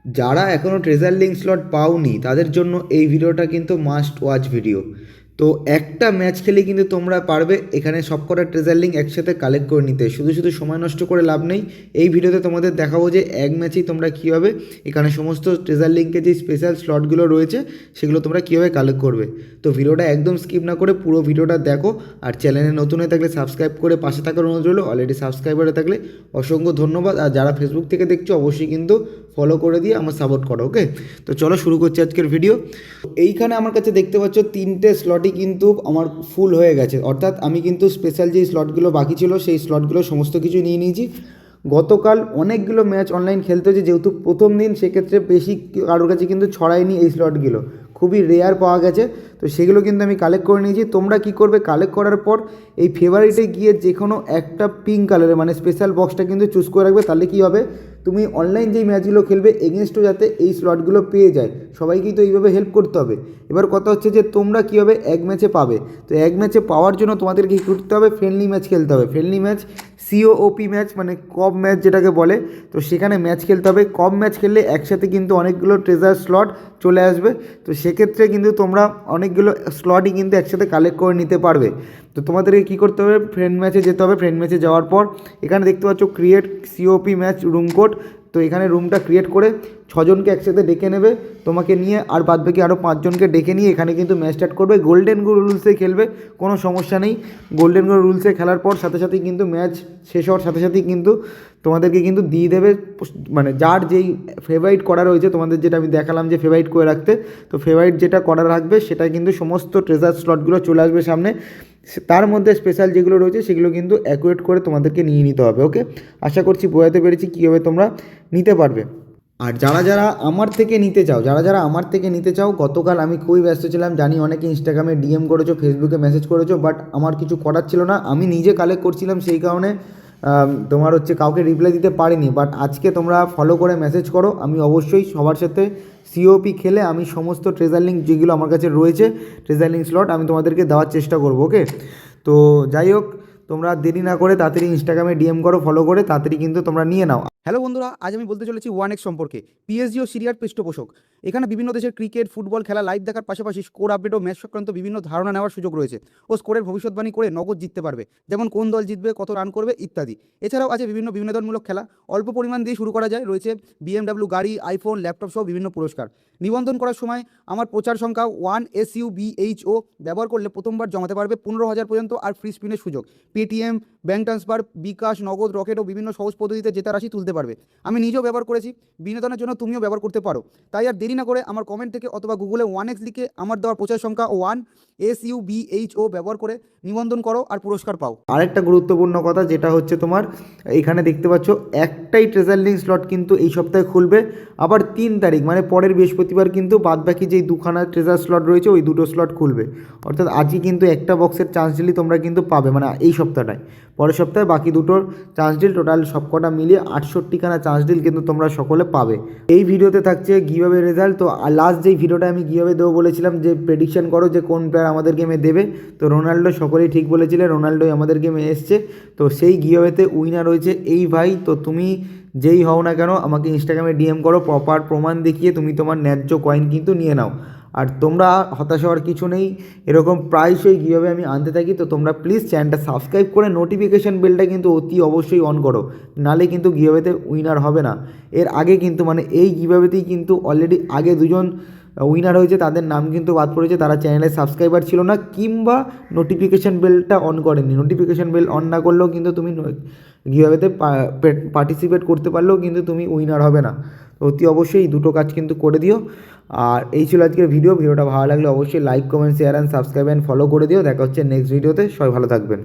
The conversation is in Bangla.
যারা এখনও ট্রেজার লিঙ্ক স্লট পাওনি তাদের জন্য এই ভিডিওটা কিন্তু মাস্ট ওয়াচ ভিডিও। তো একটা ম্যাচ খেলে কিন্তু তোমরা পারবে এখানে সবকটা ট্রেজার লিঙ্ক একসাথে কালেক্ট করে নিতে। শুধু শুধু সময় নষ্ট করে লাভ নেই। এই ভিডিওতে তোমাদের দেখাবো যে এক ম্যাচেই তোমরা কীভাবে এখানে সমস্ত ট্রেজার লিঙ্কের যে স্পেশাল স্লটগুলো রয়েছে সেগুলো তোমরা কীভাবে কালেক্ট করবে। তো ভিডিওটা একদম স্কিপ না করে পুরো ভিডিওটা দেখো। আর চ্যানেলে নতুন হয়ে থাকলে সাবস্ক্রাইব করে পাশে থাকার অনুরোধ রইল। অলরেডি সাবস্ক্রাইবার হয়ে থাকলে অসংখ্য ধন্যবাদ। আর যারা ফেসবুক থেকে দেখছো অবশ্যই কিন্তু ফলো করে দিয়ে আমার সাপোর্ট করো। ওকে, তো চলো শুরু করছি আজকের ভিডিও। এইখানে আমার কাছে দেখতে পাচ্ছ তিনটে স্লটই কিন্তু আমার ফুল হয়ে গেছে, অর্থাৎ আমি কিন্তু স্পেশাল যেই স্লটগুলো বাকি ছিল সেই স্লটগুলো সমস্ত কিছু নিয়ে নিয়েছি। গতকাল অনেকগুলো ম্যাচ অনলাইন খেলতে হয়েছে, যেহেতু প্রথম দিন সেক্ষেত্রে বেশি কারোর কাছে কিন্তু ছড়ায়নি এই স্লটগুলো, খুবই রেয়ার পাওয়া গেছে। তো সেগুলো কিন্তু আমি কালেক্ট করে নিয়েছি। তোমরা কি করবে, কালেক্ট করার পর এই ফেভারিটে গিয়ে যে কোনো একটা পিঙ্ক কালারের মানে স্পেশাল বক্সটা কিন্তু চুজ করে রাখবে। তাহলে কী হবে, তুমি অনলাইন যেই ম্যাচগুলো খেলবে এগেনস্টও যাতে এই স্লটগুলো পেয়ে যায়। সবাইকেই তো এইভাবে হেল্প করতে হবে। এবার কথা হচ্ছে যে তোমরা কীভাবে এক ম্যাচে পাবে। তো এক ম্যাচে পাওয়ার জন্য তোমাদের কী করতে হবে, ফ্রেন্ডলি ম্যাচ খেলতে হবে। ফ্রেন্ডলি ম্যাচ সিওওপি ম্যাচ মানে কব ম্যাচ যেটাকে বলে। তো সেখানে ম্যাচ খেলতে হবে। কব ম্যাচ খেললে একসাথে কিন্তু অনেকগুলো ট্রেজার স্লট চলে আসবে। তো সেক্ষেত্রে কিন্তু তোমরা অনেকগুলো স্লটই কিন্তু একসাথে কালেক্ট করে নিতে পারবে। তো তোমাদেরকে কী করতে হবে, ফ্রেন্ড ম্যাচে যেতে হবে। ফ্রেন্ড ম্যাচে যাওয়ার পর এখানে দেখতে পাচ্ছ create COP match room code. তো এখানে রুমটা ক্রিয়েট করে ছজনকে একসাথে ডেকে নেবে তোমাকে নিয়ে, আর বাদবাকি আরও পাঁচজনকে ডেকে নিয়ে এখানে কিন্তু ম্যাচ স্টার্ট করবে। গোল্ডেন গো রুলসে খেলবে, কোনো সমস্যা নেই। গোল্ডেন গো রুলসে খেলার পর সাথে সাথেই কিন্তু ম্যাচ শেষ হওয়ার সাথে সাথেই কিন্তু তোমাদেরকে কিন্তু দিয়ে দেবে, মানে যার যেই ফেভারিট করা রয়েছে তোমাদের, যেটা আমি দেখালাম যে ফেভারিট করে রাখতে। তো ফেভারিট যেটা করা রাখবে সেটা কিন্তু সমস্ত ট্রেজার স্লটগুলো চলে আসবে সামনে। তার মধ্যে স্পেশাল যেগুলো রয়েছে সেগুলো কিন্তু অ্যাকুরেট করে তোমাদেরকে নিয়ে নিতে হবে। ওকে, আশা করছি বোঝাতে পেরেছি কীভাবে তোমরা নিতে পারবে। আর যারা যারা আমার থেকে নিতে চাও, গতকাল আমি খুবই ব্যস্ত ছিলাম, জানি অনেকে ইনস্টাগ্রামে ডিএম করেছো, ফেসবুকে মেসেজ করেছো, বাট আমার কিছু করার ছিল না, আমি নিজে কালেক্ট করছিলাম, সেই কারণে তোমার হচ্ছে কাউকে রিপ্লাই দিতে পারিনি। বাট আজকে তোমরা ফলো করে মেসেজ করো, আমি অবশ্যই সবার সাথে সিওপি খেলে আমি সমস্ত ট্রেজার লিঙ্ক যেগুলো আমার কাছে রয়েছে ট্রেজার লিঙ্ক স্লট আমি তোমাদেরকে দেওয়ার চেষ্টা করবো। ওকে, তো যাই হোক, তোমরা দেরি না করে তাড়াতাড়ি ইনস্টাগ্রামে ডিএম করো, ফলো করে তাড়াতাড়ি কিন্তু তোমরা নিয়ে নাও। হ্যালো বন্ধুরা, আজ আমি বলতে চলেছি ওয়ানএক্স সম্পর্কে। পিএসজি ও সিরিয়ার পৃষ্ঠপোষক। এখানে বিভিন্ন দেশের ক্রিকেট, ফুটবল খেলা লাইভ দেখার পাশাপাশি স্কোর আপডেট ও ম্যাচ সংক্রান্ত বিভিন্ন ধারণা নেওয়ার সুযোগ রয়েছে ও স্কোরের ভবিষ্যৎবাণী করে নগদ জিততে পারবে, যেমন কোন দল জিতবে, কত রান করবে ইত্যাদি। এছাড়াও আছে বিভিন্ন বিনোদনমূলক খেলা, অল্প পরিমাণ দিয়ে শুরু করা যায়। রয়েছে বিএমডাব্লিউ গাড়ি, আইফোন, ল্যাপটপ সহ বিভিন্ন পুরস্কার। নিবন্ধন করার সময় আমার প্রচার সংখ্যা 1SUBHO ব্যবহার করলে প্রথমবার জমাতে পারবে 15,000 পর্যন্ত আর ফ্রি স্পিনের সুযোগ। পেটিএম, ব্যাঙ্ক ট্রান্সফার, বিকাশ, নগদ, রকেট ও বিভিন্ন সহজ পদ্ধতিতে জেতা রাশি তুলতে পারবে। আমি নিজেও ব্যবহার করেছি, বিনোদনের জন্য তুমিও ব্যবহার করতে পারো। তাই আর দেরি না করে আমার কমেন্ট থেকে অথবা গুগলে 1X লিখে আমার দেওয়ার প্রচার সংখ্যা 1SUBHO ব্যবহার করে নিবন্ধন করো আর পুরস্কার পাও। আরেকটা গুরুত্বপূর্ণ কথা যেটা হচ্ছে তোমার এখানে দেখতে পাচ্ছ একটাই ট্রেজার লিঙ্ক স্লট কিন্তু এই সপ্তাহে খুলবে, আবার 3 তারিখ মানে পরের বৃহস্পতিবার কিন্তু বাদবাকি যেই দুখানা ট্রেজার স্লট রয়েছে ওই দুটো স্লট খুলবে। অর্থাৎ আজকে কিন্তু একটা বক্সের চান্স দিলে তোমরা কিন্তু পাবে, মানে এই সপ্তাহটায়। পরের সপ্তাহে বাকি দুটোর চান্স ডিল, টোটাল সবকটা মিলিয়ে 68খানা চান্স ডিল কিন্তু তোমরা সকলে পাবে। এই ভিডিওতে থাকছে গিভঅ্যাওয়ে রেজাল্ট। তো লাস্ট যেই ভিডিওটা আমি গিভঅ্যাওয়ে দেবো বলেছিলাম যে প্রেডিকশন করো যে কোন প্লেয়ার আমাদের গেমে দেবে, তো রোনাল্ডো সকলেই ঠিক বলেছিলে, রোনাল্ডোই আমাদের গেমে এসছে। তো সেই গিভঅ্যাওয়েতে উইনার হয়েছে এই ভাই। তো তুমি যেই হও না কেন আমাকে ইনস্টাগ্রামে ডিএম করো, প্রপার প্রমাণ দেখিয়ে তুমি তোমার ন্যায্য কয়েন কিন্তু নিয়ে নাও। আর তোমরা হতাশ হওয়ার কিছু নেই, এরকম প্রায়শই গিভঅ্যাওয়ে আমি আনতে থাকি। তো তোমরা প্লিজ চ্যানেলটা সাবস্ক্রাইব করে নোটিফিকেশান বেলটা কিন্তু অতি অবশ্যই অন করো, নালে কিন্তু গিভঅ্যাওয়েতে উইনার হবে না। এর আগে কিন্তু মানে এই গিভঅ্যাওয়েতেই কিন্তু অলরেডি আগে দুজন উইনার হয়েছে, তাদের নাম কিন্তু বাদ পড়েছে, তারা চ্যানেলের সাবস্ক্রাইবার ছিল না কিংবা নোটিফিকেশান বেলটা অন করেনি। নোটিফিকেশান বেল অন না করলেও কিন্তু তুমি গিভঅ্যাওয়েতে পার্টিসিপেট করতে পারলেও কিন্তু তুমি উইনার হবে না। তো অতি অবশ্যই এই দুটো কাজ কিন্তু করে দিও। আর এই ছিল আজকের ভিডিওটা ভালো লাগলে অবশ্যই like, comment, share and subscribe and follow করে দিও। দেখা হচ্ছে নেক্সট ভিডিওতে, সবাই ভালো থাকবেন।